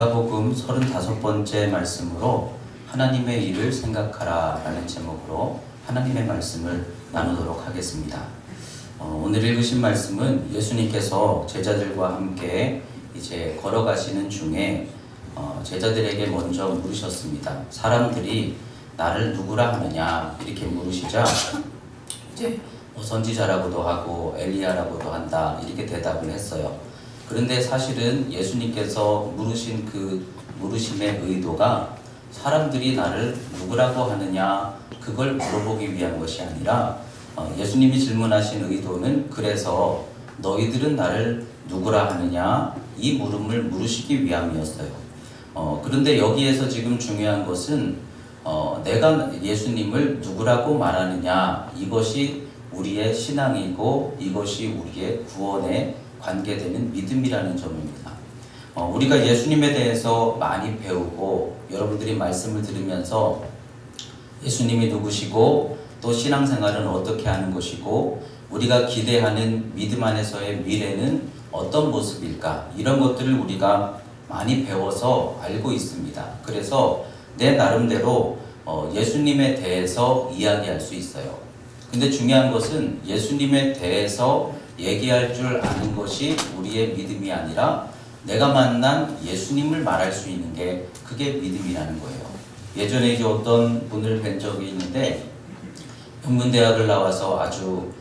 마가복음 35번째 말씀으로 하나님의 일을 생각하라 라는 제목으로 하나님의 말씀을 나누도록 하겠습니다. 오늘 읽으신 말씀은 예수님께서 제자들과 함께 이제 걸어가시는 중에 제자들에게 먼저 물으셨습니다. 사람들이 나를 누구라 하느냐 이렇게 물으시자 이제 선지자라고도 하고 엘리야라고도 한다 이렇게 대답을 했어요. 그런데 사실은 예수님께서 물으신 그 물으심의 의도가 사람들이 나를 누구라고 하느냐 그걸 물어보기 위한 것이 아니라 예수님이 질문하신 의도는 그래서 너희들은 나를 누구라 하느냐 이 물음을 물으시기 위함이었어요. 그런데 여기에서 지금 중요한 것은 내가 예수님을 누구라고 말하느냐 이것이 우리의 신앙이고 이것이 우리의 구원의 관계되는 믿음이라는 점입니다. 우리가 예수님에 대해서 많이 배우고 여러분들이 말씀을 들으면서 예수님이 누구시고 또 신앙생활은 어떻게 하는 것이고 우리가 기대하는 믿음 안에서의 미래는 어떤 모습일까 이런 것들을 우리가 많이 배워서 알고 있습니다. 그래서 내 나름대로 예수님에 대해서 이야기할 수 있어요. 근데 중요한 것은 예수님에 대해서 얘기할 줄 아는 것이 우리의 믿음이 아니라 내가 만난 예수님을 말할 수 있는 게 그게 믿음이라는 거예요. 예전에 이제 어떤 분을 뵌 적이 있는데 명문대학을 나와서 아주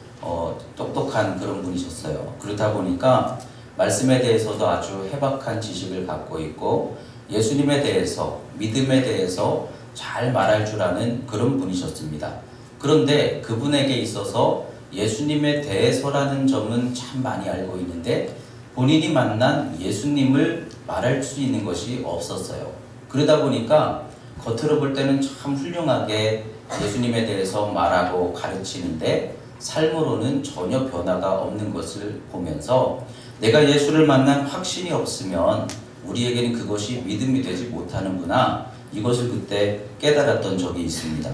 똑똑한 그런 분이셨어요. 그러다 보니까 말씀에 대해서도 아주 해박한 지식을 갖고 있고 예수님에 대해서 믿음에 대해서 잘 말할 줄 아는 그런 분이셨습니다. 그런데 그분에게 있어서 예수님에 대해서라는 점은 참 많이 알고 있는데 본인이 만난 예수님을 말할 수 있는 것이 없었어요. 그러다 보니까 겉으로 볼 때는 참 훌륭하게 예수님에 대해서 말하고 가르치는데 삶으로는 전혀 변화가 없는 것을 보면서 내가 예수를 만난 확신이 없으면 우리에게는 그것이 믿음이 되지 못하는구나 이것을 그때 깨달았던 적이 있습니다.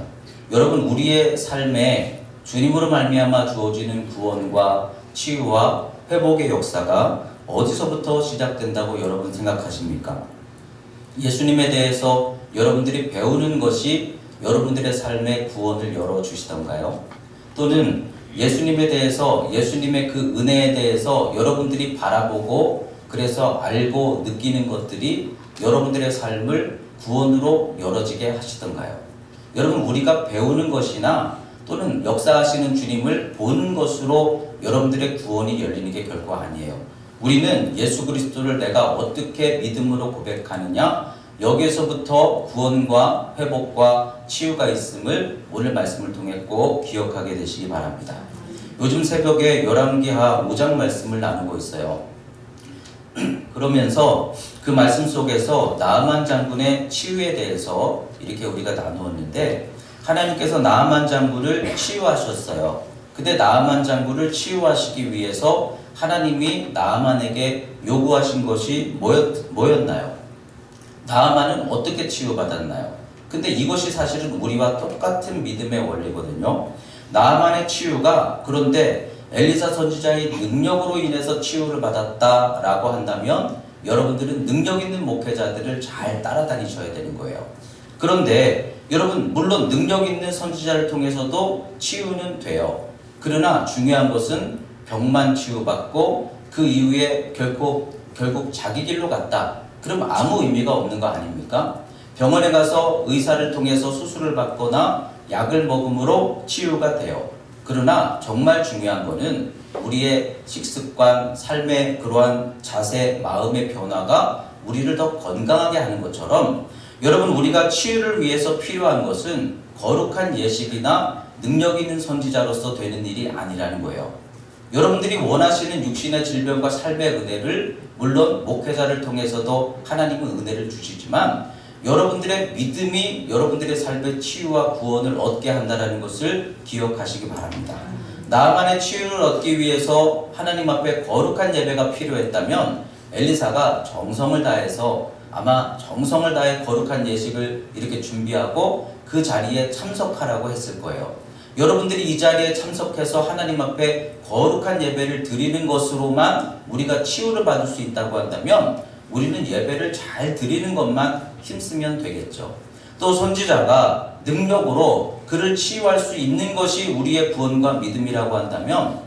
여러분 우리의 삶에 주님으로 말미암아 주어지는 구원과 치유와 회복의 역사가 어디서부터 시작된다고 여러분 생각하십니까? 예수님에 대해서 여러분들이 배우는 것이 여러분들의 삶의 구원을 열어주시던가요? 또는 예수님에 대해서 예수님의 그 은혜에 대해서 여러분들이 바라보고 그래서 알고 느끼는 것들이 여러분들의 삶을 구원으로 열어지게 하시던가요? 여러분 우리가 배우는 것이나 또는 역사하시는 주님을 보는 것으로 여러분들의 구원이 열리는 게 결코 아니에요. 우리는 예수 그리스도를 내가 어떻게 믿음으로 고백하느냐 여기에서부터 구원과 회복과 치유가 있음을 오늘 말씀을 통해 꼭 기억하게 되시기 바랍니다. 요즘 새벽에 열왕기하 5장 말씀을 나누고 있어요. 그러면서 그 말씀 속에서 나아만 장군의 치유에 대해서 이렇게 우리가 나누었는데 하나님께서 나아만 장군을 치유하셨어요. 근데 나아만 장군을 치유하시기 위해서 하나님이 나아만에게 요구하신 것이 뭐였나요? 나아만은 어떻게 치유받았나요? 근데 이것이 사실은 우리와 똑같은 믿음의 원리거든요. 나아만의 치유가 그런데 엘리사 선지자의 능력으로 인해서 치유를 받았다라고 한다면 여러분들은 능력 있는 목회자들을 잘 따라다니셔야 되는 거예요. 그런데 여러분 물론 능력 있는 선지자를 통해서도 치유는 돼요. 그러나 중요한 것은 병만 치유받고 그 이후에 결국 자기 길로 갔다. 그럼 아무 의미가 없는 거 아닙니까? 병원에 가서 의사를 통해서 수술을 받거나 약을 먹음으로 치유가 돼요. 그러나 정말 중요한 거는 우리의 식습관, 삶의 그러한 자세, 마음의 변화가 우리를 더 건강하게 하는 것처럼 여러분 우리가 치유를 위해서 필요한 것은 거룩한 예식이나 능력 있는 선지자로서 되는 일이 아니라는 거예요. 여러분들이 원하시는 육신의 질병과 삶의 은혜를 물론 목회자를 통해서도 하나님은 은혜를 주시지만 여러분들의 믿음이 여러분들의 삶의 치유와 구원을 얻게 한다는 것을 기억하시기 바랍니다. 나만의 치유를 얻기 위해서 하나님 앞에 거룩한 예배가 필요했다면 엘리사가 정성을 다해서 아마 정성을 다해 거룩한 예식을 이렇게 준비하고 그 자리에 참석하라고 했을 거예요. 여러분들이 이 자리에 참석해서 하나님 앞에 거룩한 예배를 드리는 것으로만 우리가 치유를 받을 수 있다고 한다면 우리는 예배를 잘 드리는 것만 힘쓰면 되겠죠. 또 선지자가 능력으로 그를 치유할 수 있는 것이 우리의 구원과 믿음이라고 한다면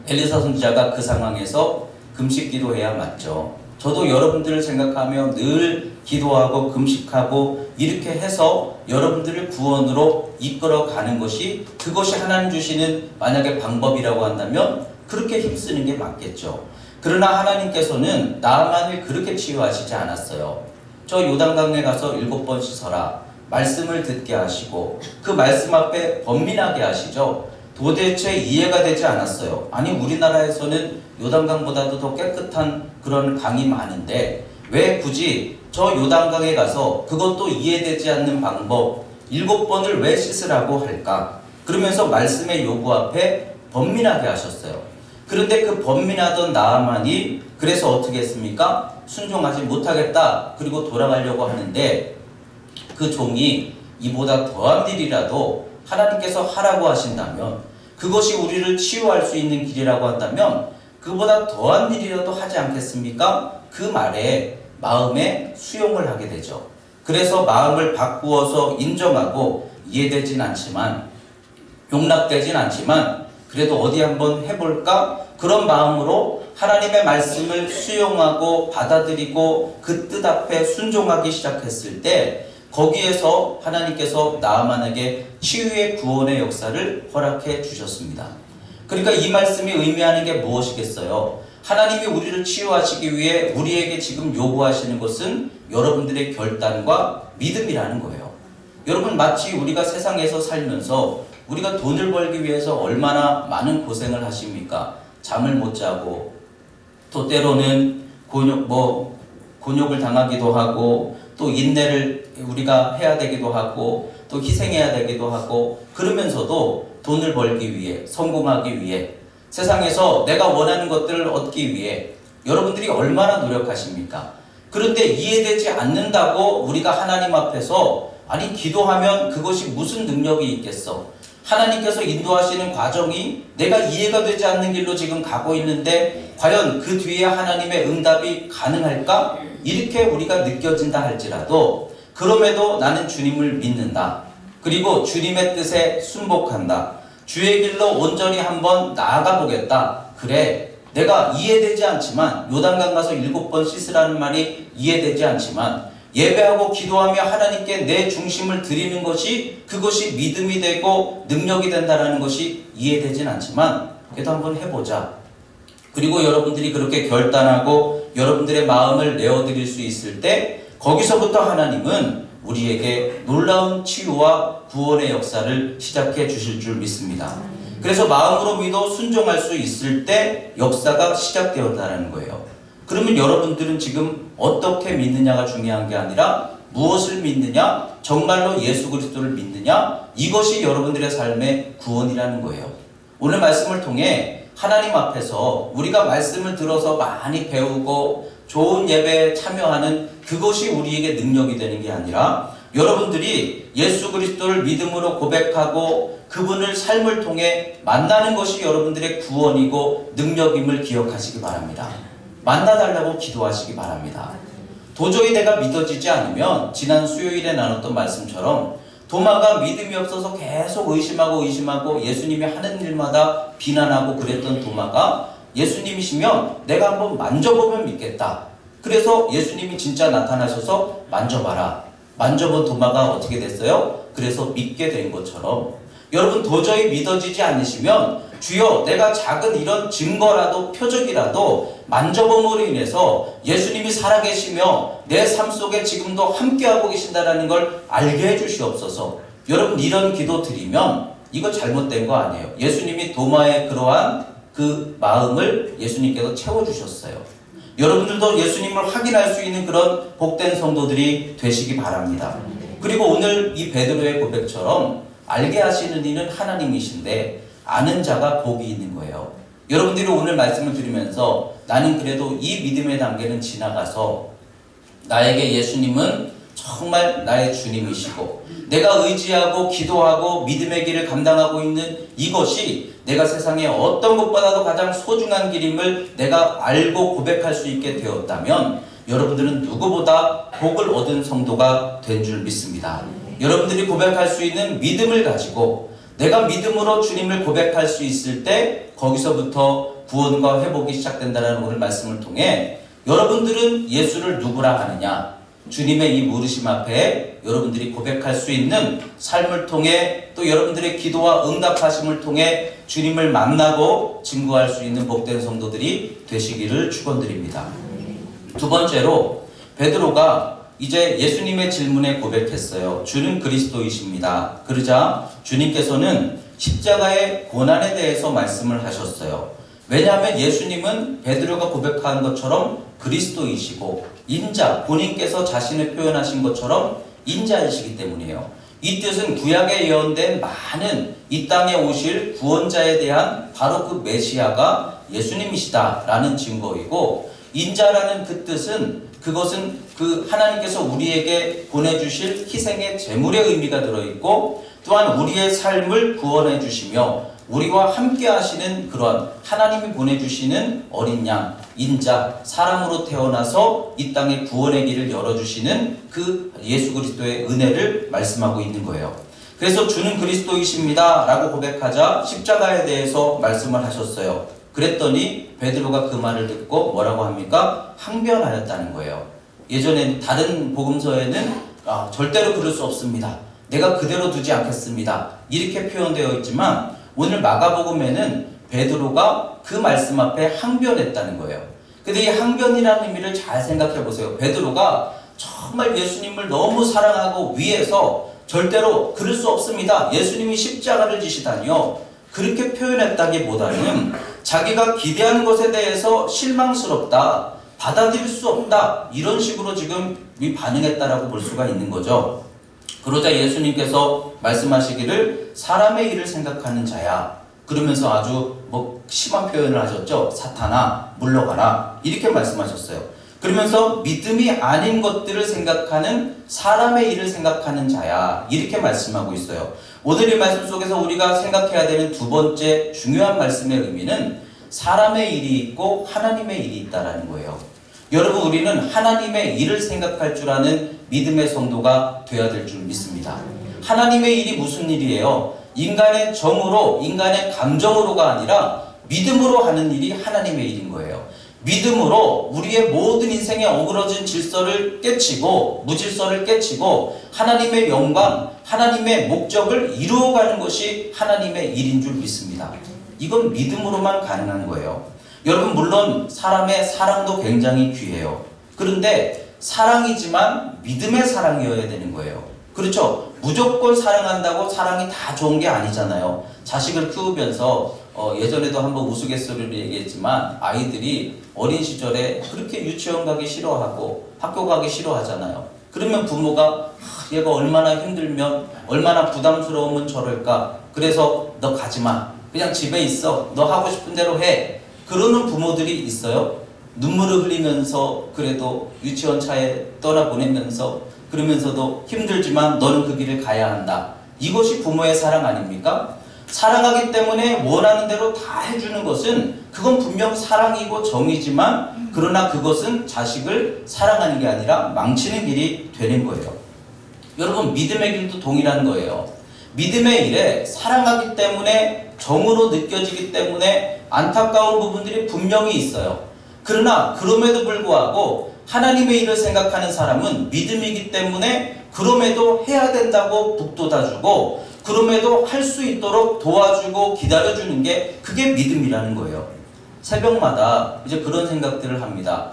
엘리사 선지자가 그 상황에서 금식 기도해야 맞죠. 저도 여러분들을 생각하며 늘 기도하고 금식하고 이렇게 해서 여러분들을 구원으로 이끌어 가는 것이, 그것이 하나님 주시는 만약에 방법이라고 한다면 그렇게 힘쓰는 게 맞겠죠. 그러나 하나님께서는 나아만을 그렇게 치유하시지 않았어요. 저 요단강에 가서 7번 씻어라 말씀을 듣게 하시고 그 말씀 앞에 번민하게 하시죠. 도대체 이해가 되지 않았어요. 아니, 우리나라에서는 요단강보다도 더 깨끗한 그런 강이 많은데 왜 굳이 저 요단강에 가서 그것도 이해되지 않는 방법 7번을 왜 씻으라고 할까? 그러면서 말씀의 요구 앞에 번민하게 하셨어요. 그런데 그 번민하던 나아만이 그래서 어떻게 했습니까? 순종하지 못하겠다. 그리고 돌아가려고 하는데 그 종이 이보다 더한 일이라도 하나님께서 하라고 하신다면, 그것이 우리를 치유할 수 있는 길이라고 한다면 그보다 더한 일이라도 하지 않겠습니까? 그 말에 마음에 수용을 하게 되죠. 그래서 마음을 바꾸어서 인정하고 이해되진 않지만, 용납되진 않지만 그래도 어디 한번 해볼까? 그런 마음으로 하나님의 말씀을 수용하고 받아들이고 그 뜻 앞에 순종하기 시작했을 때 거기에서 하나님께서 나아만에게 치유의 구원의 역사를 허락해 주셨습니다. 그러니까 이 말씀이 의미하는 게 무엇이겠어요? 하나님이 우리를 치유하시기 위해 우리에게 지금 요구하시는 것은 여러분들의 결단과 믿음이라는 거예요. 여러분, 마치 우리가 세상에서 살면서 우리가 돈을 벌기 위해서 얼마나 많은 고생을 하십니까? 잠을 못 자고 또 때로는 곤욕을 당하기도 하고 또 인내를 우리가 해야 되기도 하고 또 희생해야 되기도 하고, 그러면서도 돈을 벌기 위해, 성공하기 위해, 세상에서 내가 원하는 것들을 얻기 위해 여러분들이 얼마나 노력하십니까? 그런데 이해되지 않는다고 우리가 하나님 앞에서 아니 기도하면 그것이 무슨 능력이 있겠어? 하나님께서 인도하시는 과정이 내가 이해가 되지 않는 길로 지금 가고 있는데 과연 그 뒤에 하나님의 응답이 가능할까? 이렇게 우리가 느껴진다 할지라도 그럼에도 나는 주님을 믿는다. 그리고 주님의 뜻에 순복한다. 주의 길로 온전히 한번 나아가 보겠다. 그래, 내가 이해되지 않지만 요단강 가서 7번 씻으라는 말이 이해되지 않지만 예배하고 기도하며 하나님께 내 중심을 드리는 것이 그것이 믿음이 되고 능력이 된다는 것이 이해되진 않지만 그래도 한번 해보자. 그리고 여러분들이 그렇게 결단하고 여러분들의 마음을 내어드릴 수 있을 때 거기서부터 하나님은 우리에게 놀라운 치유와 구원의 역사를 시작해 주실 줄 믿습니다. 그래서 마음으로 믿어 순종할 수 있을 때 역사가 시작되었다는 거예요. 그러면 여러분들은 지금 어떻게 믿느냐가 중요한 게 아니라 무엇을 믿느냐, 정말로 예수 그리스도를 믿느냐, 이것이 여러분들의 삶의 구원이라는 거예요. 오늘 말씀을 통해 하나님 앞에서 우리가 말씀을 들어서 많이 배우고 좋은 예배에 참여하는 그것이 우리에게 능력이 되는 게 아니라 여러분들이 예수 그리스도를 믿음으로 고백하고 그분을 삶을 통해 만나는 것이 여러분들의 구원이고 능력임을 기억하시기 바랍니다. 만나달라고 기도하시기 바랍니다. 도저히 내가 믿어지지 않으면 지난 수요일에 나눴던 말씀처럼 도마가 믿음이 없어서 계속 의심하고 예수님이 하는 일마다 비난하고 그랬던 도마가 예수님이시면 내가 한번 만져보면 믿겠다. 그래서 예수님이 진짜 나타나셔서 만져봐라. 만져본 도마가 어떻게 됐어요? 그래서 믿게 된 것처럼 여러분 도저히 믿어지지 않으시면 주여 내가 작은 이런 증거라도 표적이라도 만져봄으로 인해서 예수님이 살아계시며 내 삶 속에 지금도 함께하고 계신다는 걸 알게 해주시옵소서. 여러분 이런 기도 드리면 이거 잘못된 거 아니에요. 예수님이 도마의 그러한 그 마음을 예수님께서 채워주셨어요. 여러분들도 예수님을 확인할 수 있는 그런 복된 성도들이 되시기 바랍니다. 그리고 오늘 이 베드로의 고백처럼 알게 하시는 이는 하나님이신데 아는 자가 복이 있는 거예요. 여러분들이 오늘 말씀을 들으면서 나는 그래도 이 믿음의 단계는 지나가서 나에게 예수님은 정말 나의 주님이시고 내가 의지하고 기도하고 믿음의 길을 감당하고 있는 이것이 내가 세상에 어떤 것보다도 가장 소중한 길임을 내가 알고 고백할 수 있게 되었다면 여러분들은 누구보다 복을 얻은 성도가 된 줄 믿습니다. 여러분들이 고백할 수 있는 믿음을 가지고 내가 믿음으로 주님을 고백할 수 있을 때 거기서부터 구원과 회복이 시작된다는 오늘 말씀을 통해 여러분들은 예수를 누구라 하느냐, 주님의 이 물으심 앞에 여러분들이 고백할 수 있는 삶을 통해 또 여러분들의 기도와 응답하심을 통해 주님을 만나고 증거할 수 있는 복된 성도들이 되시기를 축원드립니다. 두 번째로 베드로가 이제 예수님의 질문에 고백했어요. 주는 그리스도이십니다. 그러자 주님께서는 십자가의 고난에 대해서 말씀을 하셨어요. 왜냐하면 예수님은 베드로가 고백한 것처럼 그리스도이시고 인자, 본인께서 자신을 표현하신 것처럼 인자이시기 때문이에요. 이 뜻은 구약에 예언된 많은 이 땅에 오실 구원자에 대한 바로 그 메시아가 예수님이시다라는 증거이고, 인자라는 그 뜻은 그것은 그 하나님께서 우리에게 보내주실 희생의 제물의 의미가 들어있고, 또한 우리의 삶을 구원해 주시며 우리와 함께 하시는 그런 하나님이 보내주시는 어린 양, 인자, 사람으로 태어나서 이 땅에 구원의 길을 열어주시는 그 예수 그리스도의 은혜를 말씀하고 있는 거예요. 그래서 주는 그리스도이십니다 라고 고백하자 십자가에 대해서 말씀을 하셨어요. 그랬더니 베드로가 그 말을 듣고 뭐라고 합니까? 항변하였다는 거예요. 예전에 다른 복음서에는 절대로 그럴 수 없습니다, 내가 그대로 두지 않겠습니다, 이렇게 표현되어 있지만 오늘 마가복음에는 베드로가 그 말씀 앞에 항변했다는 거예요. 근데 이 항변이라는 의미를 잘 생각해 보세요. 베드로가 정말 예수님을 너무 사랑하고 위해서 절대로 그럴 수 없습니다, 예수님이 십자가를 지시다니요, 그렇게 표현했다기보다는 자기가 기대하는 것에 대해서 실망스럽다, 받아들일 수 없다, 이런 식으로 지금 반응했다라고 볼 수가 있는 거죠. 그러자 예수님께서 말씀하시기를 사람의 일을 생각하는 자야, 그러면서 아주 심한 표현을 하셨죠. 사탄아 물러가라, 이렇게 말씀하셨어요. 그러면서 믿음이 아닌 것들을 생각하는 사람의 일을 생각하는 자야, 이렇게 말씀하고 있어요. 오늘 이 말씀 속에서 우리가 생각해야 되는 두 번째 중요한 말씀의 의미는 사람의 일이 있고 하나님의 일이 있다는 거예요. 여러분, 우리는 하나님의 일을 생각할 줄 아는 믿음의 성도가 되어야 될 줄 믿습니다. 하나님의 일이 무슨 일이에요? 인간의 정으로, 인간의 감정으로가 아니라 믿음으로 하는 일이 하나님의 일인 거예요. 믿음으로 우리의 모든 인생에 어그러진 질서를 깨치고, 무질서를 깨치고 하나님의 영광, 하나님의 목적을 이루어가는 것이 하나님의 일인 줄 믿습니다. 이건 믿음으로만 가능한 거예요. 여러분, 물론 사람의 사랑도 굉장히 귀해요. 그런데 사랑이지만 믿음의 사랑이어야 되는 거예요. 그렇죠? 무조건 사랑한다고 사랑이 다 좋은 게 아니잖아요. 자식을 키우면서 예전에도 한번 우스갯소리로 얘기했지만 아이들이 어린 시절에 그렇게 유치원 가기 싫어하고 학교 가기 싫어하잖아요. 그러면 부모가 얘가 얼마나 힘들면, 얼마나 부담스러우면 저럴까, 그래서 너 가지마, 그냥 집에 있어, 너 하고 싶은 대로 해, 그러는 부모들이 있어요. 눈물을 흘리면서 그래도 유치원 차에 떠나보내면서, 그러면서도 힘들지만 너는 그 길을 가야 한다. 이것이 부모의 사랑 아닙니까? 사랑하기 때문에 원하는 대로 다 해주는 것은 그건 분명 사랑이고 정이지만, 그러나 그것은 자식을 사랑하는 게 아니라 망치는 길이 되는 거예요. 여러분, 믿음의 길도 동일한 거예요. 믿음의 일에 사랑하기 때문에, 정으로 느껴지기 때문에 안타까운 부분들이 분명히 있어요. 그러나 그럼에도 불구하고 하나님의 일을 생각하는 사람은 믿음이기 때문에 그럼에도 해야 된다고 북돋아주고, 그럼에도 할 수 있도록 도와주고 기다려주는 게, 그게 믿음이라는 거예요. 새벽마다 이제 그런 생각들을 합니다.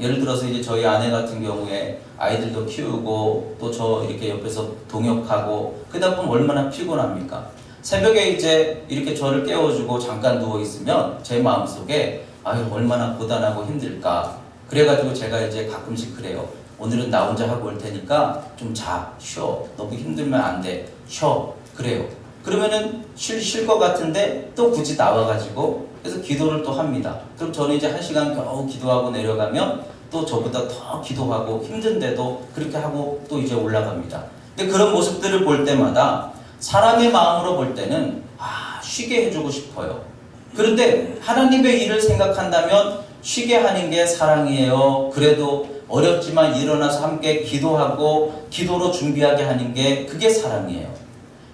예를 들어서 이제 저희 아내 같은 경우에 아이들도 키우고 또 저 이렇게 옆에서 동역하고 그러다 보면 얼마나 피곤합니까? 새벽에 이제 이렇게 저를 깨워주고 잠깐 누워있으면 제 마음속에 아유, 얼마나 고단하고 힘들까. 그래가지고 제가 이제 가끔씩 그래요. 오늘은 나 혼자 하고 올 테니까 좀 쉬어. 너무 힘들면 안 돼. 쉬어. 그래요. 그러면은 쉴 것 같은데 또 굳이 나와가지고 그래서 기도를 또 합니다. 그럼 저는 이제 1시간 겨우 기도하고 내려가면 또 저보다 더 기도하고 힘든데도 그렇게 하고 또 이제 올라갑니다. 근데 그런 모습들을 볼 때마다 사람의 마음으로 볼 때는 쉬게 해주고 싶어요. 그런데 하나님의 일을 생각한다면 쉬게 하는 게 사랑이에요. 그래도 어렵지만 일어나서 함께 기도하고 기도로 준비하게 하는 게 그게 사랑이에요.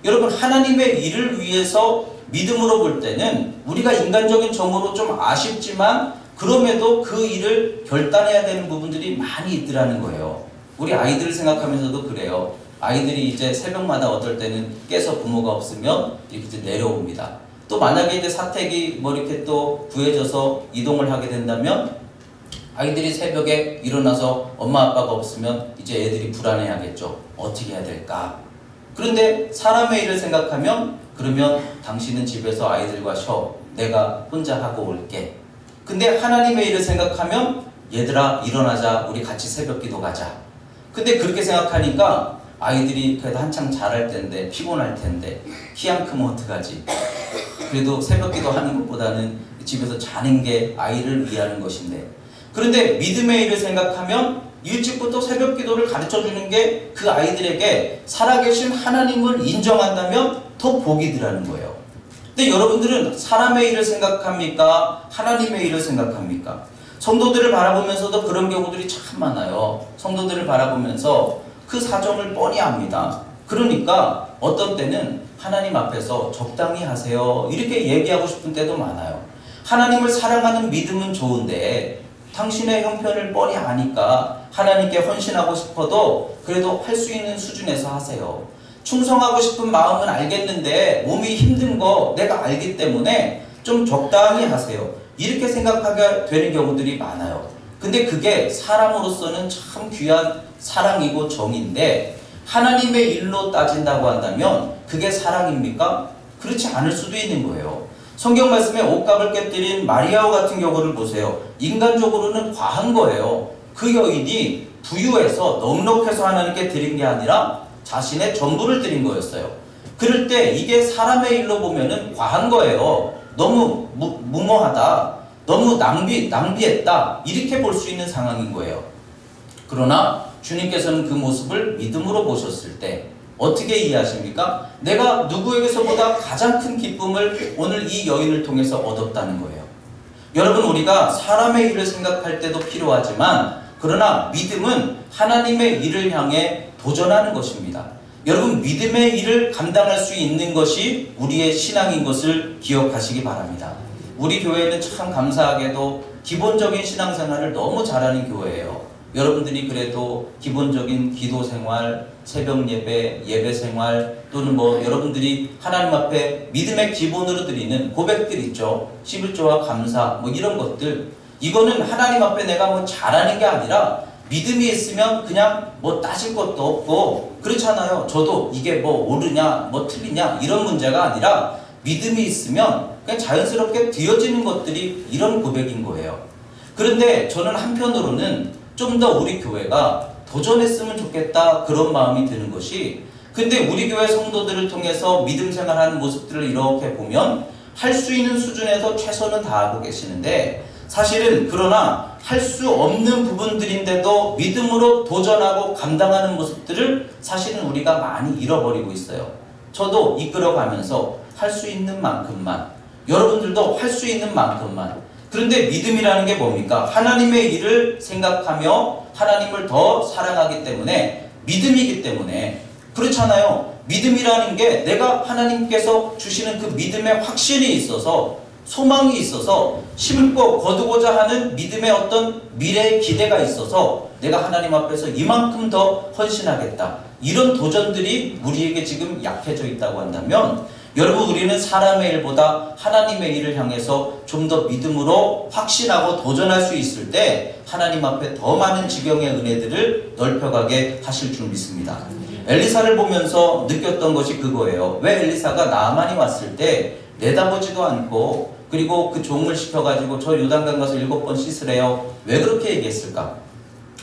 여러분, 하나님의 일을 위해서 믿음으로 볼 때는 우리가 인간적인 정으로 좀 아쉽지만 그럼에도 그 일을 결단해야 되는 부분들이 많이 있더라는 거예요. 우리 아이들을 생각하면서도 그래요. 아이들이 이제 새벽마다 어떨 때는 깨서 부모가 없으면 이렇게 이제 내려옵니다. 또 만약에 이제 사택이 뭐 이렇게 또 구해져서 이동을 하게 된다면 아이들이 새벽에 일어나서 엄마 아빠가 없으면 이제 애들이 불안해하겠죠. 어떻게 해야 될까? 그런데 사람의 일을 생각하면 그러면 당신은 집에서 아이들과 쉬어. 내가 혼자 하고 올게. 근데 하나님의 일을 생각하면 얘들아 일어나자. 우리 같이 새벽기도 가자. 근데 그렇게 생각하니까 아이들이 그래도 한창 자랄 텐데 피곤할 텐데 키 안 크면 어떡하지? 그래도 새벽기도 하는 것보다는 집에서 자는 게 아이를 위하는 것인데 그런데 믿음의 일을 생각하면 일찍부터 새벽기도를 가르쳐주는 게 그 아이들에게 살아계신 하나님을 인정한다면 더 복이 들라는 거예요. 근데 여러분들은 사람의 일을 생각합니까? 하나님의 일을 생각합니까? 성도들을 바라보면서도 그런 경우들이 참 많아요. 성도들을 바라보면서 그 사정을 뻔히 압니다. 그러니까 어떤 때는 하나님 앞에서 적당히 하세요 이렇게 얘기하고 싶은 때도 많아요. 하나님을 사랑하는 믿음은 좋은데 당신의 형편을 뻔히 아니까 하나님께 헌신하고 싶어도 그래도 할 수 있는 수준에서 하세요. 충성하고 싶은 마음은 알겠는데 몸이 힘든 거 내가 알기 때문에 좀 적당히 하세요. 이렇게 생각하게 되는 경우들이 많아요. 근데 그게 사람으로서는 참 귀한 사랑이고 정인데 하나님의 일로 따진다고 한다면 그게 사랑입니까? 그렇지 않을 수도 있는 거예요. 성경 말씀에 옷값을 깨뜨린 마리아와 같은 경우를 보세요. 인간적으로는 과한 거예요. 그 여인이 부유해서 넉넉해서 하나님께 드린 게 아니라 자신의 전부를 드린 거였어요. 그럴 때 이게 사람의 일로 보면은 과한 거예요. 너무 무모하다. 너무 낭비했다. 이렇게 볼 수 있는 상황인 거예요. 그러나 주님께서는 그 모습을 믿음으로 보셨을 때 어떻게 이해하십니까? 내가 누구에게서보다 가장 큰 기쁨을 오늘 이 여인을 통해서 얻었다는 거예요. 여러분, 우리가 사람의 일을 생각할 때도 필요하지만 그러나 믿음은 하나님의 일을 향해 도전하는 것입니다. 여러분, 믿음의 일을 감당할 수 있는 것이 우리의 신앙인 것을 기억하시기 바랍니다. 우리 교회는 참 감사하게도 기본적인 신앙생활을 너무 잘하는 교회예요. 여러분들이 그래도 기본적인 기도 생활, 새벽 예배, 예배 생활 또는 뭐 여러분들이 하나님 앞에 믿음의 기본으로 드리는 고백들 있죠. 11조와 감사 뭐 이런 것들, 이거는 하나님 앞에 내가 뭐 잘하는 게 아니라 믿음이 있으면 그냥 뭐 따질 것도 없고 그렇잖아요. 저도 이게 뭐 옳으냐 뭐 틀리냐 이런 문제가 아니라 믿음이 있으면 그냥 자연스럽게 되어지는 것들이 이런 고백인 거예요. 그런데 저는 한편으로는 좀 더 우리 교회가 도전했으면 좋겠다 그런 마음이 드는 것이, 근데 우리 교회 성도들을 통해서 믿음 생활하는 모습들을 이렇게 보면 할 수 있는 수준에서 최선은 다하고 계시는데 사실은 그러나 할 수 없는 부분들인데도 믿음으로 도전하고 감당하는 모습들을 사실은 우리가 많이 잃어버리고 있어요. 저도 이끌어가면서 할 수 있는 만큼만, 여러분들도 할 수 있는 만큼만. 그런데 믿음이라는 게 뭡니까? 하나님의 일을 생각하며 하나님을 더 사랑하기 때문에 믿음이기 때문에 그렇잖아요. 믿음이라는 게 내가 하나님께서 주시는 그 믿음의 확신이 있어서 소망이 있어서 심고 거두고자 하는 믿음의 어떤 미래의 기대가 있어서 내가 하나님 앞에서 이만큼 더 헌신하겠다. 이런 도전들이 우리에게 지금 약해져 있다고 한다면 여러분, 우리는 사람의 일보다 하나님의 일을 향해서 좀 더 믿음으로 확신하고 도전할 수 있을 때 하나님 앞에 더 많은 지경의 은혜들을 넓혀가게 하실 줄 믿습니다. 엘리사를 보면서 느꼈던 것이 그거예요. 왜 엘리사가 나아만이 왔을 때 내다보지도 않고 그리고 그 종을 시켜가지고 저 요단강 가서 7번 씻으래요. 왜 그렇게 얘기했을까?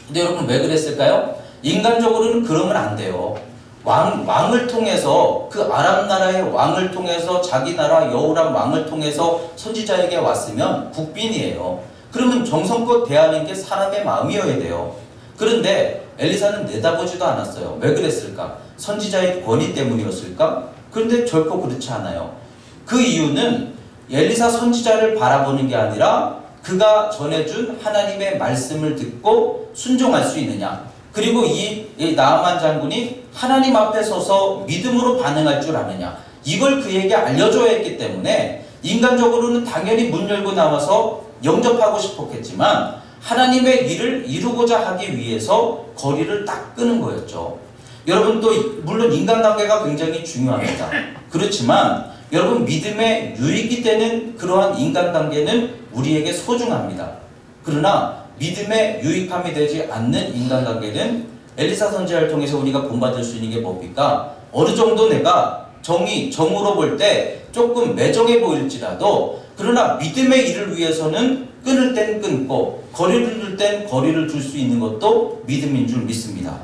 근데 여러분, 왜 그랬을까요? 인간적으로는 그러면 안 돼요. 왕을 통해서, 그 아람 나라의 왕을 통해서, 자기 나라 여호람 왕을 통해서 선지자에게 왔으면 국빈이에요. 그러면 정성껏 대하는 게 사람의 마음이어야 돼요. 그런데 엘리사는 내다보지도 않았어요. 왜 그랬을까? 선지자의 권위 때문이었을까? 그런데 결코 그렇지 않아요. 그 이유는 엘리사 선지자를 바라보는 게 아니라 그가 전해준 하나님의 말씀을 듣고 순종할 수 있느냐. 그리고 이 나아만 장군이 하나님 앞에 서서 믿음으로 반응할 줄 아느냐. 이걸 그에게 알려줘야 했기 때문에 인간적으로는 당연히 문 열고 나와서 영접하고 싶었겠지만 하나님의 일을 이루고자 하기 위해서 거리를 딱 끄는 거였죠. 여러분, 또 물론 인간관계가 굉장히 중요합니다. 그렇지만 여러분, 믿음에 유익이 되는 그러한 인간관계는 우리에게 소중합니다. 그러나 믿음에 유익함이 되지 않는 인간관계는 엘리사 선지자를 통해서 우리가 본받을 수 있는 게 뭡니까? 어느 정도 내가 정으로 볼 때 조금 매정해 보일지라도 그러나 믿음의 일을 위해서는 끊을 땐 끊고 거리를 둘 땐 거리를 둘 수 있는 것도 믿음인 줄 믿습니다.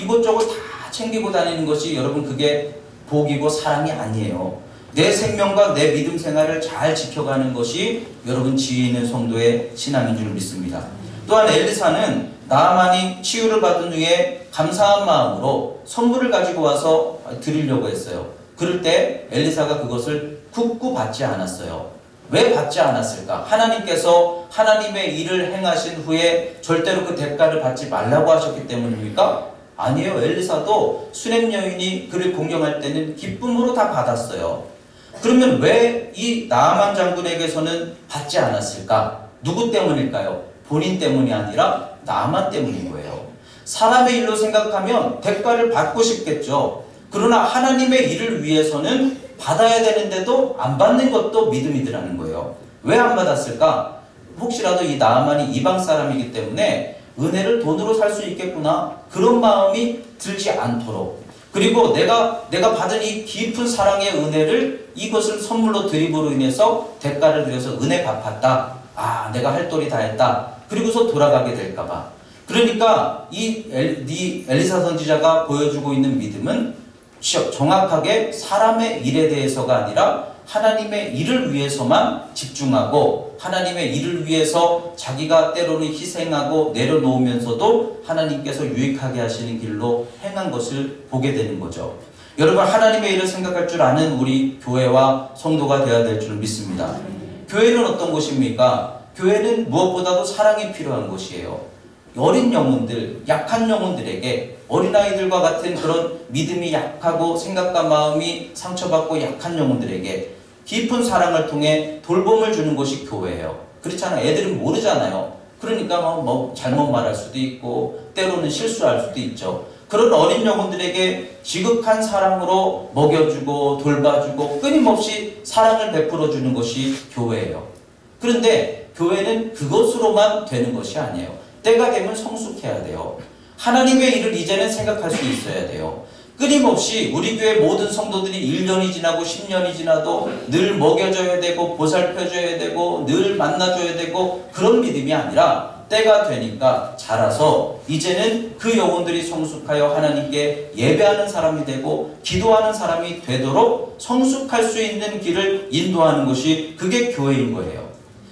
이것저것 다 챙기고 다니는 것이 여러분 그게 복이고 사랑이 아니에요. 내 생명과 내 믿음 생활을 잘 지켜가는 것이 여러분 지혜 있는 성도의 신앙인 줄 믿습니다. 또한 엘리사는 나아만이 치유를 받은 후에 감사한 마음으로 선물을 가지고 와서 드리려고 했어요. 그럴 때 엘리사가 그것을 굳고 받지 않았어요. 왜 받지 않았을까? 하나님께서 하나님의 일을 행하신 후에 절대로 그 대가를 받지 말라고 하셨기 때문입니까? 아니에요. 엘리사도 수냄 여인이 그를 공경할 때는 기쁨으로 다 받았어요. 그러면 왜 이 나아만 장군에게서는 받지 않았을까? 누구 때문일까요? 본인 때문이 아니라 나아만 때문인 거예요. 사람의 일로 생각하면 대가를 받고 싶겠죠. 그러나 하나님의 일을 위해서는 받아야 되는데도 안 받는 것도 믿음이더라는 거예요. 왜 안 받았을까? 혹시라도 이 나아만이 이방 사람이기 때문에 은혜를 돈으로 살 수 있겠구나, 그런 마음이 들지 않도록, 그리고 내가 받은 이 깊은 사랑의 은혜를 이것을 선물로 드림으로 인해서 대가를 들여서 은혜 갚았다. 아, 내가 할 도리 다 했다. 그리고서 돌아가게 될까봐. 그러니까 이 엘리사 선지자가 보여주고 있는 믿음은 정확하게 사람의 일에 대해서가 아니라 하나님의 일을 위해서만 집중하고 하나님의 일을 위해서 자기가 때로는 희생하고 내려놓으면서도 하나님께서 유익하게 하시는 길로 행한 것을 보게 되는 거죠. 여러분, 하나님의 일을 생각할 줄 아는 우리 교회와 성도가 되어야 될 줄 믿습니다. 교회는 어떤 곳입니까? 교회는 무엇보다도 사랑이 필요한 곳이에요. 어린 영혼들, 약한 영혼들에게, 어린아이들과 같은 그런 믿음이 약하고 생각과 마음이 상처받고 약한 영혼들에게 깊은 사랑을 통해 돌봄을 주는 곳이 교회예요. 그렇잖아요. 애들은 모르잖아요. 그러니까 뭐 잘못 말할 수도 있고 때로는 실수할 수도 있죠. 그런 어린 영혼들에게 지극한 사랑으로 먹여주고 돌봐주고 끊임없이 사랑을 베풀어 주는 것이 교회예요. 그런데 교회는 그것으로만 되는 것이 아니에요. 때가 되면 성숙해야 돼요. 하나님의 일을 이제는 생각할 수 있어야 돼요. 끊임없이 우리 교회 모든 성도들이 1년이 지나고 10년이 지나도 늘 먹여줘야 되고 보살펴줘야 되고 늘 만나줘야 되고 그런 믿음이 아니라 때가 되니까 자라서 이제는 그 영혼들이 성숙하여 하나님께 예배하는 사람이 되고 기도하는 사람이 되도록 성숙할 수 있는 길을 인도하는 것이 그게 교회인 거예요.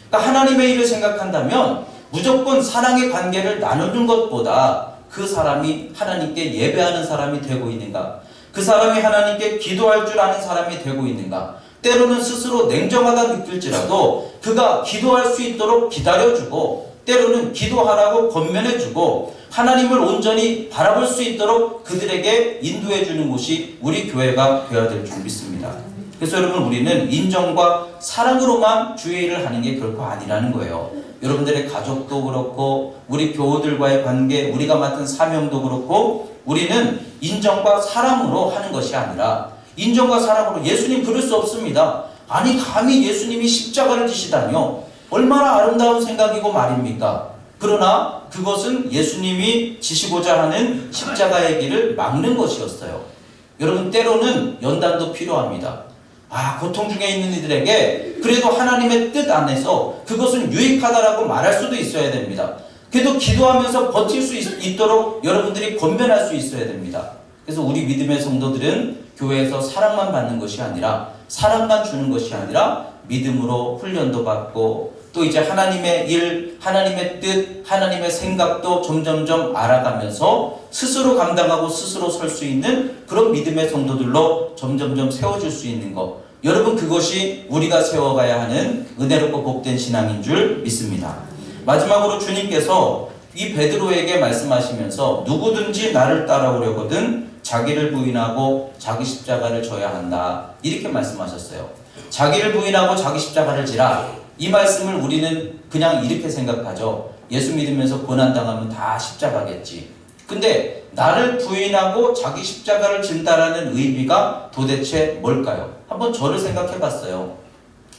그러니까 하나님의 일을 생각한다면 무조건 사랑의 관계를 나누는 것보다 그 사람이 하나님께 예배하는 사람이 되고 있는가? 그 사람이 하나님께 기도할 줄 아는 사람이 되고 있는가? 때로는 스스로 냉정하다 느낄지라도 그가 기도할 수 있도록 기다려주고 때로는 기도하라고 권면해주고 하나님을 온전히 바라볼 수 있도록 그들에게 인도해주는 곳이 우리 교회가 되어야 될 줄 믿습니다. 그래서 여러분, 우리는 인정과 사랑으로만 주의 일을 하는 게 결코 아니라는 거예요. 여러분들의 가족도 그렇고 우리 교우들과의 관계, 우리가 맡은 사명도 그렇고 우리는 인정과 사랑으로 하는 것이 아니라 인정과 사랑으로, 예수님 그럴 수 없습니다. 아니 감히 예수님이 십자가를 지시다뇨. 얼마나 아름다운 생각이고 말입니까? 그러나 그것은 예수님이 지시고자 하는 십자가의 길을 막는 것이었어요. 여러분, 때로는 연단도 필요합니다. 고통 중에 있는 이들에게 그래도 하나님의 뜻 안에서 그것은 유익하다라고 말할 수도 있어야 됩니다. 그래도 기도하면서 버틸 수 있도록 여러분들이 권면할 수 있어야 됩니다. 그래서 우리 믿음의 성도들은 교회에서 사랑만 받는 것이 아니라, 사랑만 주는 것이 아니라 믿음으로 훈련도 받고 또 이제 하나님의 일, 하나님의 뜻, 하나님의 생각도 점점점 알아가면서 스스로 감당하고 스스로 설 수 있는 그런 믿음의 성도들로 점점점 세워질 수 있는 것, 여러분, 그것이 우리가 세워가야 하는 은혜롭고 복된 신앙인 줄 믿습니다. 마지막으로 주님께서 이 베드로에게 말씀하시면서 누구든지 나를 따라오려거든 자기를 부인하고 자기 십자가를 져야 한다, 이렇게 말씀하셨어요. 자기를 부인하고 자기 십자가를 지라, 이 말씀을 우리는 그냥 이렇게 생각하죠. 예수 믿으면서 고난당하면 다 십자가겠지. 근데 나를 부인하고 자기 십자가를 진다라는 의미가 도대체 뭘까요? 한번 저를 생각해 봤어요.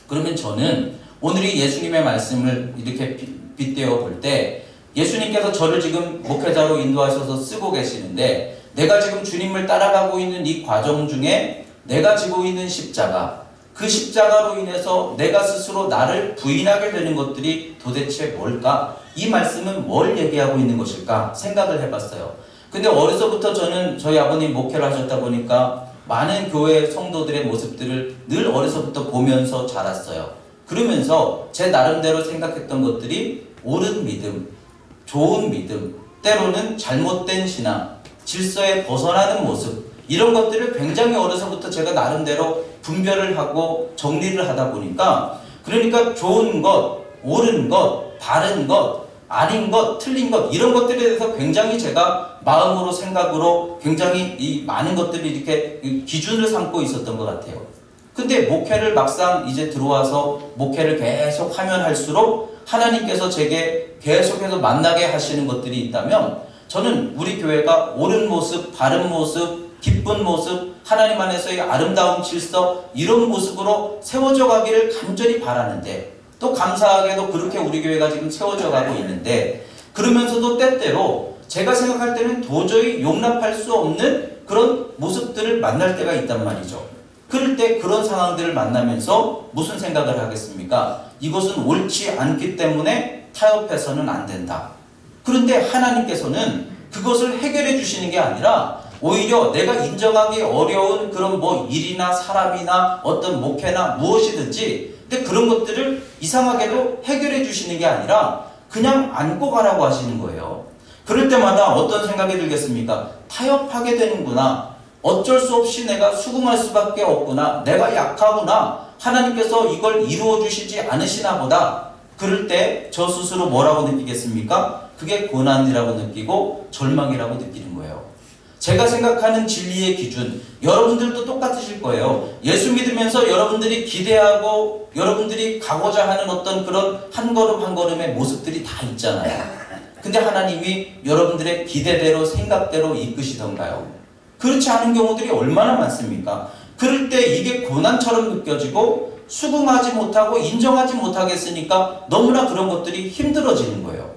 그러면 저는 오늘 이 예수님의 말씀을 이렇게 빗대어 볼 때, 예수님께서 저를 지금 목회자로 인도하셔서 쓰고 계시는데, 내가 지금 주님을 따라가고 있는 이 과정 중에 내가 지고 있는 십자가, 그 십자가로 인해서 내가 스스로 나를 부인하게 되는 것들이 도대체 뭘까? 이 말씀은 뭘 얘기하고 있는 것일까 생각을 해봤어요. 근데 어려서부터 저는 저희 아버님 목회를 하셨다 보니까 많은 교회 성도들의 모습들을 늘 어려서부터 보면서 자랐어요. 그러면서 제 나름대로 생각했던 것들이 옳은 믿음, 좋은 믿음, 때로는 잘못된 신앙, 질서에 벗어나는 모습, 이런 것들을 굉장히 어려서부터 제가 나름대로 분별을 하고 정리를 하다 보니까, 그러니까 좋은 것, 옳은 것, 바른 것, 아닌 것, 틀린 것, 이런 것들에 대해서 굉장히 제가 마음으로 생각으로 굉장히 이 많은 것들을 이렇게 기준을 삼고 있었던 것 같아요. 근데 목회를 막상 이제 들어와서 목회를 계속 하면 할수록 하나님께서 제게 계속해서 만나게 하시는 것들이 있다면, 저는 우리 교회가 옳은 모습, 바른 모습, 기쁜 모습, 하나님 안에서의 아름다운 질서, 이런 모습으로 세워져 가기를 간절히 바라는데, 또 감사하게도 그렇게 우리 교회가 지금 세워져 가고 있는데, 그러면서도 때때로 제가 생각할 때는 도저히 용납할 수 없는 그런 모습들을 만날 때가 있단 말이죠. 그럴 때 그런 상황들을 만나면서 무슨 생각을 하겠습니까? 이것은 옳지 않기 때문에 타협해서는 안 된다. 그런데 하나님께서는 그것을 해결해 주시는 게 아니라 오히려 내가 인정하기 어려운 그런 뭐 일이나 사람이나 어떤 목회나 무엇이든지, 근데 그런 것들을 이상하게도 해결해 주시는 게 아니라 그냥 안고 가라고 하시는 거예요. 그럴 때마다 어떤 생각이 들겠습니까? 타협하게 되는구나. 어쩔 수 없이 내가 수긍할 수밖에 없구나. 내가 약하구나. 하나님께서 이걸 이루어 주시지 않으시나 보다. 그럴 때 저 스스로 뭐라고 느끼겠습니까? 그게 고난이라고 느끼고 절망이라고 느끼는 거예요. 제가 생각하는 진리의 기준, 여러분들도 똑같으실 거예요. 예수 믿으면서 여러분들이 기대하고 여러분들이 가고자 하는 어떤 그런 한 걸음 한 걸음의 모습들이 다 있잖아요. 근데 하나님이 여러분들의 기대대로 생각대로 이끄시던가요? 그렇지 않은 경우들이 얼마나 많습니까? 그럴 때 이게 고난처럼 느껴지고 수긍하지 못하고 인정하지 못하겠으니까 너무나 그런 것들이 힘들어지는 거예요.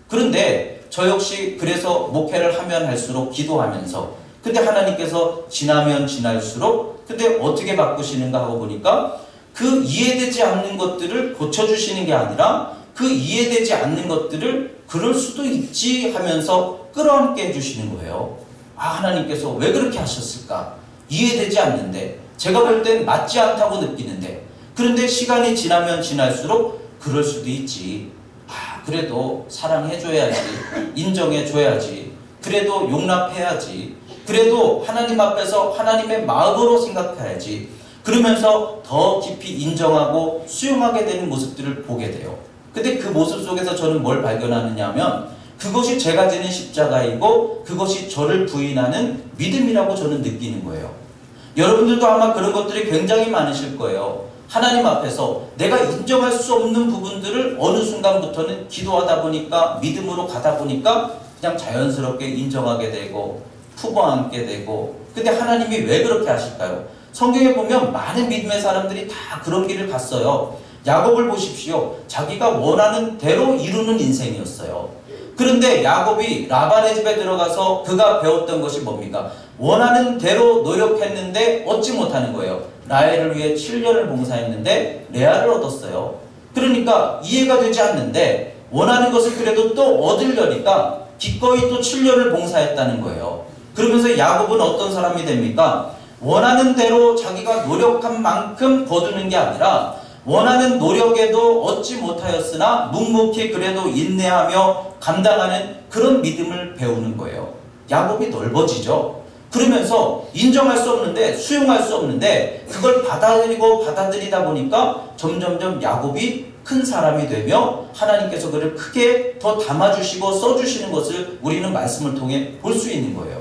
그런데 저 역시 그래서 목회를 하면 할수록 기도하면서, 근데 하나님께서 지나면 지날수록 근데 어떻게 바꾸시는가 하고 보니까 그 이해되지 않는 것들을 고쳐주시는 게 아니라 그 이해되지 않는 것들을 그럴 수도 있지 하면서 끌어안게 해주시는 거예요. 아, 하나님께서 왜 그렇게 하셨을까? 이해되지 않는데, 제가 볼 땐 맞지 않다고 느끼는데, 그런데 시간이 지나면 지날수록 그럴 수도 있지. 아, 그래도 사랑해줘야지. 인정해줘야지. 그래도 용납해야지. 그래도 하나님 앞에서 하나님의 마음으로 생각해야지. 그러면서 더 깊이 인정하고 수용하게 되는 모습들을 보게 돼요. 근데 그 모습 속에서 저는 뭘 발견하느냐 하면 그것이 제가 지는 십자가이고 그것이 저를 부인하는 믿음이라고 저는 느끼는 거예요. 여러분들도 아마 그런 것들이 굉장히 많으실 거예요. 하나님 앞에서 내가 인정할 수 없는 부분들을 어느 순간부터는 기도하다 보니까, 믿음으로 가다 보니까 그냥 자연스럽게 인정하게 되고 품어안게 되고. 근데 하나님이 왜 그렇게 하실까요? 성경에 보면 많은 믿음의 사람들이 다 그런 길을 갔어요. 야곱을 보십시오. 자기가 원하는 대로 이루는 인생이었어요. 그런데 야곱이 라반의 집에 들어가서 그가 배웠던 것이 뭡니까? 원하는 대로 노력했는데 얻지 못하는 거예요. 라헬을 위해 7년을 봉사했는데 레아를 얻었어요. 그러니까 이해가 되지 않는데 원하는 것을 그래도 또 얻으려니까 기꺼이 또 7년을 봉사했다는 거예요. 그러면서 야곱은 어떤 사람이 됩니까? 원하는 대로 자기가 노력한 만큼 거두는 게 아니라 원하는 노력에도 얻지 못하였으나 묵묵히 그래도 인내하며 감당하는 그런 믿음을 배우는 거예요. 야곱이 넓어지죠. 그러면서 인정할 수 없는데, 수용할 수 없는데 그걸 받아들이다 보니까 점점점 야곱이 큰 사람이 되며 하나님께서 그를 크게 더 담아주시고 써주시는 것을 우리는 말씀을 통해 볼 수 있는 거예요.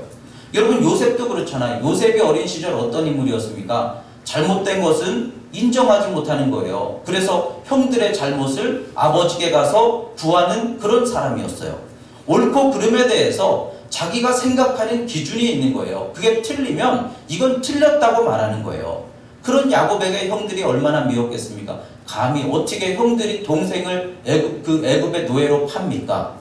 여러분, 요셉도 그렇잖아요. 요셉이 어린 시절 어떤 인물이었습니까? 잘못된 것은 인정하지 못하는 거예요. 그래서 형들의 잘못을 아버지께 가서 구하는 그런 사람이었어요. 옳고 그름에 대해서 자기가 생각하는 기준이 있는 거예요. 그게 틀리면 이건 틀렸다고 말하는 거예요. 그런 야곱에게 형들이 얼마나 미웠겠습니까? 감히 어떻게 형들이 동생을 애굽의 노예로 팝니까?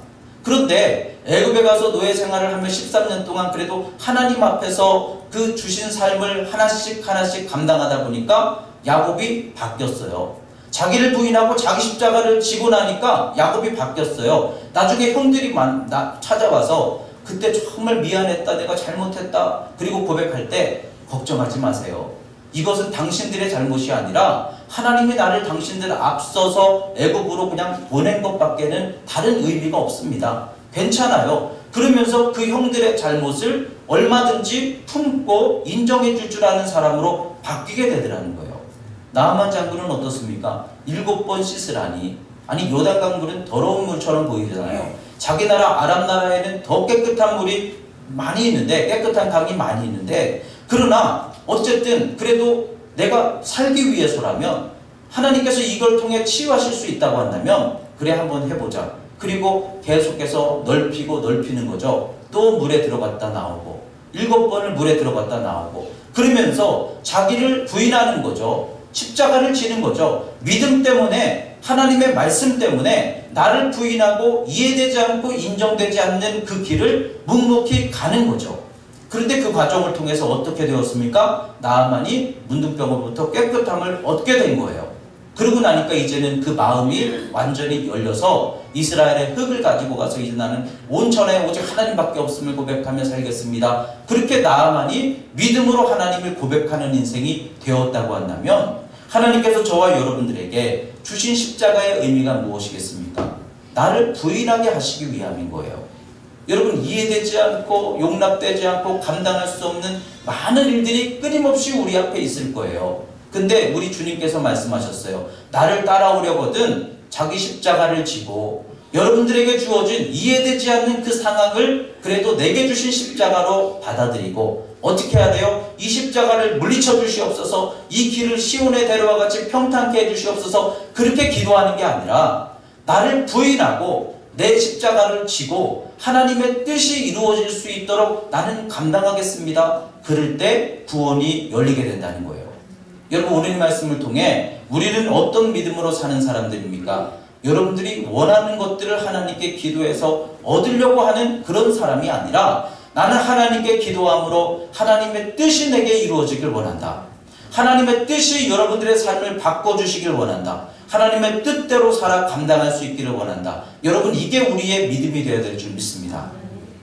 그런데 애굽에 가서 노예 생활을 하며 13년 동안 그래도 하나님 앞에서 그 주신 삶을 하나씩 감당하다 보니까 야곱이 바뀌었어요. 자기를 부인하고 자기 십자가를 지고 나니까 야곱이 바뀌었어요. 나중에 형들이 찾아와서 그때 정말 미안했다, 내가 잘못했다, 그리고 고백할 때 걱정하지 마세요. 이것은 당신들의 잘못이 아니라 하나님이 나를 당신들 앞서서 애굽으로 그냥 보낸 것밖에는 다른 의미가 없습니다. 괜찮아요. 그러면서 그 형들의 잘못을 얼마든지 품고 인정해 줄 아는 사람으로 바뀌게 되더라는 거예요. 나아만 장군은 어떻습니까? 7번 씻으라니. 아니, 요단강물은 더러운 물처럼 보이잖아요. 자기 나라 아람 나라에는 더 깨끗한 물이 많이 있는데, 깨끗한 강이 많이 있는데, 그러나 어쨌든 그래도 내가 살기 위해서라면 하나님께서 이걸 통해 치유하실 수 있다고 한다면 그래, 한번 해보자. 그리고 계속해서 넓히는 거죠. 또 물에 들어갔다 나오고 7번을 물에 들어갔다 나오고, 그러면서 자기를 부인하는 거죠. 십자가를 지는 거죠. 믿음 때문에, 하나님의 말씀 때문에 나를 부인하고 이해되지 않고 인정되지 않는 그 길을 묵묵히 가는 거죠. 그런데 그 과정을 통해서 어떻게 되었습니까? 나아만이 문둥병으로부터 깨끗함을 얻게 된 거예요. 그러고 나니까 이제는 그 마음이 완전히 열려서 이스라엘의 흙을 가지고 가서 이제 나는 온천에 오직 하나님밖에 없음을 고백하며 살겠습니다. 그렇게 나아만이 믿음으로 하나님을 고백하는 인생이 되었다고 한다면, 하나님께서 저와 여러분들에게 주신 십자가의 의미가 무엇이겠습니까? 나를 부인하게 하시기 위함인 거예요. 여러분, 이해되지 않고 용납되지 않고 감당할 수 없는 많은 일들이 끊임없이 우리 앞에 있을 거예요. 근데 우리 주님께서 말씀하셨어요. 나를 따라오려거든 자기 십자가를 지고, 여러분들에게 주어진 이해되지 않는 그 상황을 그래도 내게 주신 십자가로 받아들이고, 어떻게 해야 돼요? 이 십자가를 물리쳐 주시옵소서, 이 길을 시온의 대로와 같이 평탄케 해 주시옵소서, 그렇게 기도하는 게 아니라 나를 부인하고 내 십자가를 지고 하나님의 뜻이 이루어질 수 있도록 나는 감당하겠습니다. 그럴 때 구원이 열리게 된다는 거예요. 여러분, 오늘 말씀을 통해 우리는 어떤 믿음으로 사는 사람들입니까? 여러분들이 원하는 것들을 하나님께 기도해서 얻으려고 하는 그런 사람이 아니라, 나는 하나님께 기도함으로 하나님의 뜻이 내게 이루어지길 원한다. 하나님의 뜻이 여러분들의 삶을 바꿔주시길 원한다. 하나님의 뜻대로 살아 감당할 수 있기를 원한다. 여러분, 이게 우리의 믿음이 되어야 될 줄 믿습니다.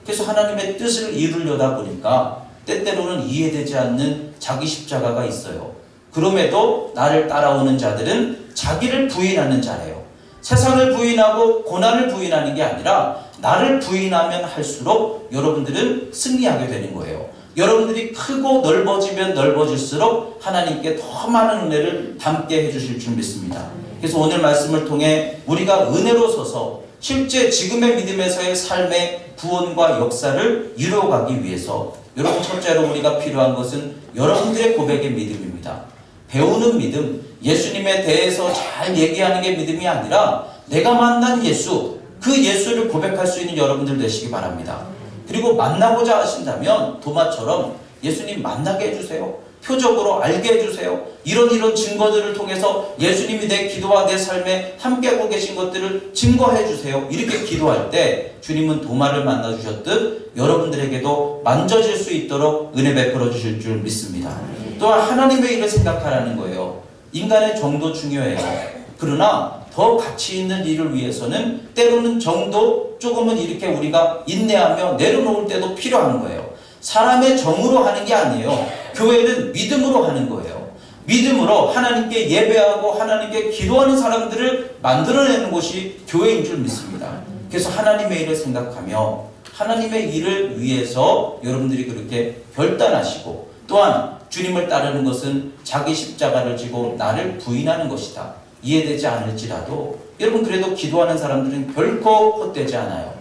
그래서 하나님의 뜻을 이루려다 보니까 때때로는 이해되지 않는 자기 십자가가 있어요. 그럼에도 나를 따라오는 자들은 자기를 부인하는 자래요. 세상을 부인하고 고난을 부인하는 게 아니라 나를 부인하면 할수록 여러분들은 승리하게 되는 거예요. 여러분들이 크고 넓어지면 넓어질수록 하나님께 더 많은 은혜를 담게 해주실 줄 믿습니다. 그래서 오늘 말씀을 통해 우리가 은혜로 서서 실제 지금의 믿음에서의 삶의 구원과 역사를 이루어가기 위해서, 여러분, 첫째로 우리가 필요한 것은 여러분들의 고백의 믿음입니다. 배우는 믿음, 예수님에 대해서 잘 얘기하는 게 믿음이 아니라 내가 만난 예수, 그 예수를 고백할 수 있는 여러분들 되시기 바랍니다. 그리고 만나고자 하신다면 도마처럼 예수님 만나게 해주세요. 표적으로 알게 해주세요. 이런 증거들을 통해서 예수님이 내 기도와 내 삶에 함께하고 계신 것들을 증거해 주세요. 이렇게 기도할 때 주님은 도마를 만나주셨듯 여러분들에게도 만져질 수 있도록 은혜 베풀어 주실 줄 믿습니다. 또한 하나님의 일을 생각하라는 거예요. 인간의 정도 중요해요. 그러나 더 가치 있는 일을 위해서는 때로는 정도 조금은 이렇게 우리가 인내하며 내려놓을 때도 필요한 거예요. 사람의 정으로 하는 게 아니에요. 교회는 믿음으로 하는 거예요. 믿음으로 하나님께 예배하고 하나님께 기도하는 사람들을 만들어내는 곳이 교회인 줄 믿습니다. 그래서 하나님의 일을 생각하며 하나님의 일을 위해서 여러분들이 그렇게 결단하시고, 또한 주님을 따르는 것은 자기 십자가를 지고 나를 부인하는 것이다. 이해되지 않을지라도 여러분 그래도 기도하는 사람들은 결코 헛되지 않아요.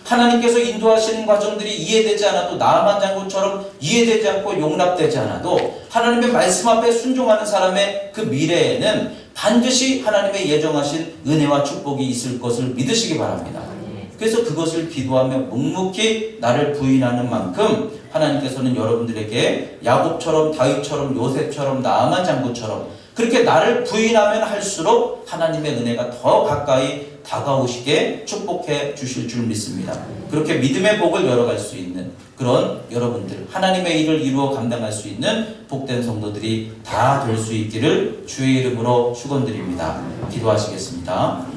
하나님께서 인도하시는 과정들이 이해되지 않아도, 나만 장군처럼 이해되지 않고 용납되지 않아도 하나님의 말씀 앞에 순종하는 사람의 그 미래에는 반드시 하나님의 예정하신 은혜와 축복이 있을 것을 믿으시기 바랍니다. 그래서 그것을 기도하며 묵묵히 나를 부인하는 만큼 하나님께서는 여러분들에게 야곱처럼, 다윗처럼, 요셉처럼, 나아만 장군처럼 그렇게 나를 부인하면 할수록 하나님의 은혜가 더 가까이 다가오시게 축복해 주실 줄 믿습니다. 그렇게 믿음의 복을 열어갈 수 있는 그런 여러분들, 하나님의 일을 이루어 감당할 수 있는 복된 성도들이 다 될 수 있기를 주의 이름으로 축원드립니다. 기도하시겠습니다.